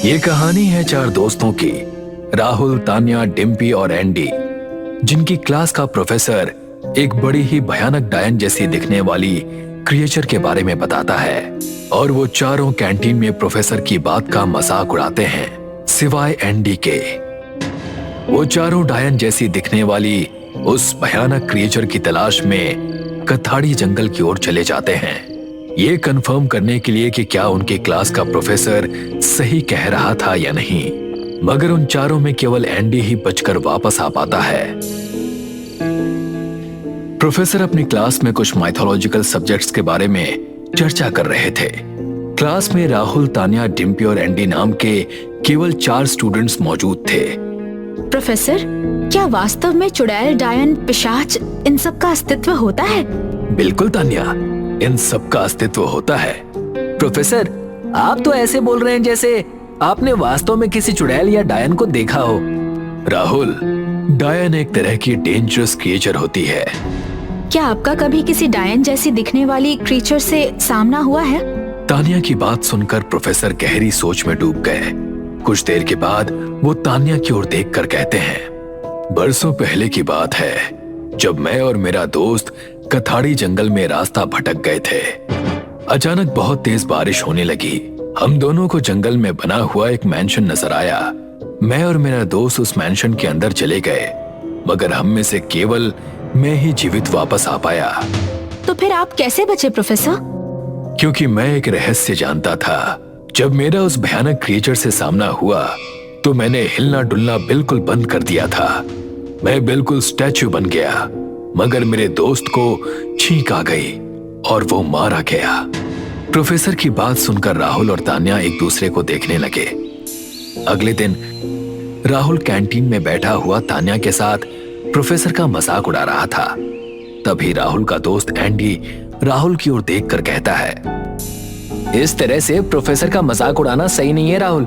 ये कहानी है चार दोस्तों की, राहुल, तान्या, डिम्पी और एंडी, जिनकी क्लास का प्रोफेसर एक बड़ी ही भयानक डायन जैसी दिखने वाली क्रिएचर के बारे में बताता है और वो चारों कैंटीन में प्रोफेसर की बात का मजाक उड़ाते हैं, सिवाय एंडी के। वो चारों डायन जैसी दिखने वाली उस भयानक क्रिएचर की तलाश में कथाड़ी जंगल की ओर चले जाते हैं, ये कंफर्म करने के लिए कि क्या उनके क्लास का प्रोफेसर सही कह रहा था या नहीं। मगर उन चारों में केवल एंडी ही बचकर वापस आ पाता है। प्रोफेसर अपनी क्लास में कुछ माइथोलॉजिकल सब्जेक्ट्स के बारे में चर्चा कर रहे थे। क्लास में राहुल, तान्या, डिम्पी और एंडी नाम के केवल 4 स्टूडेंट्स मौजूद थे। प्रोफेसर, क्या वास्तव में चुड़ैल, डायन, पिशाच इन सब का अस्तित्व होता है? बिल्कुल तान्या, इन सब का अस्तित्व होता है। प्रोफेसर, आप तो ऐसे बोल रहे हैं जैसे आपने वास्तव में किसी चुड़ैल या डायन को देखा हो। राहुल, डायन एक तरह की डेंजरस क्रिएचर होती है। क्या आपका कभी किसी डायन जैसी दिखने वाली क्रीचर से सामना हुआ है? तान्या की बात सुनकर प्रोफेसर गहरी सोच में डूब गए। कुछ देर के बाद वो तान्या की ओर देखकर कहते हैं, बरसों पहले की बात है जब मैं और मेरा दोस्त कथाड़ी जंगल में रास्ता भटक गए थे। अचानक बहुत तेज बारिश होने लगी। हम दोनों को जंगल में बना हुआ एक मैंशन नजर आया। मैं और मेरा दोस्त उस मैंशन के अंदर चले गए, मगर हम में से केवल मैं ही जीवित वापस आ पाया। तो फिर आप कैसे बचे प्रोफेसर? क्योंकि मैं एक रहस्य जानता था। जब मेरा उस भयानक क्रिएचर से सामना हुआ तो मैंने हिलना डुलना बिल्कुल बंद कर दिया था। मैं बिल्कुल स्टैच्यू बन गया, मगर मेरे दोस्त को छींक आ गई और वो मारा गया। प्रोफेसर की बात सुनकर राहुल और तान्या एक दूसरे को देखने लगे। अगले दिन राहुल कैंटीन में बैठा हुआ तान्या के साथ प्रोफेसर का मजाक उड़ा रहा था। तभी राहुल का दोस्त एंडी राहुल की ओर देखकर कहता है, इस तरह से प्रोफेसर का मजाक उड़ाना सही नहीं है राहुल।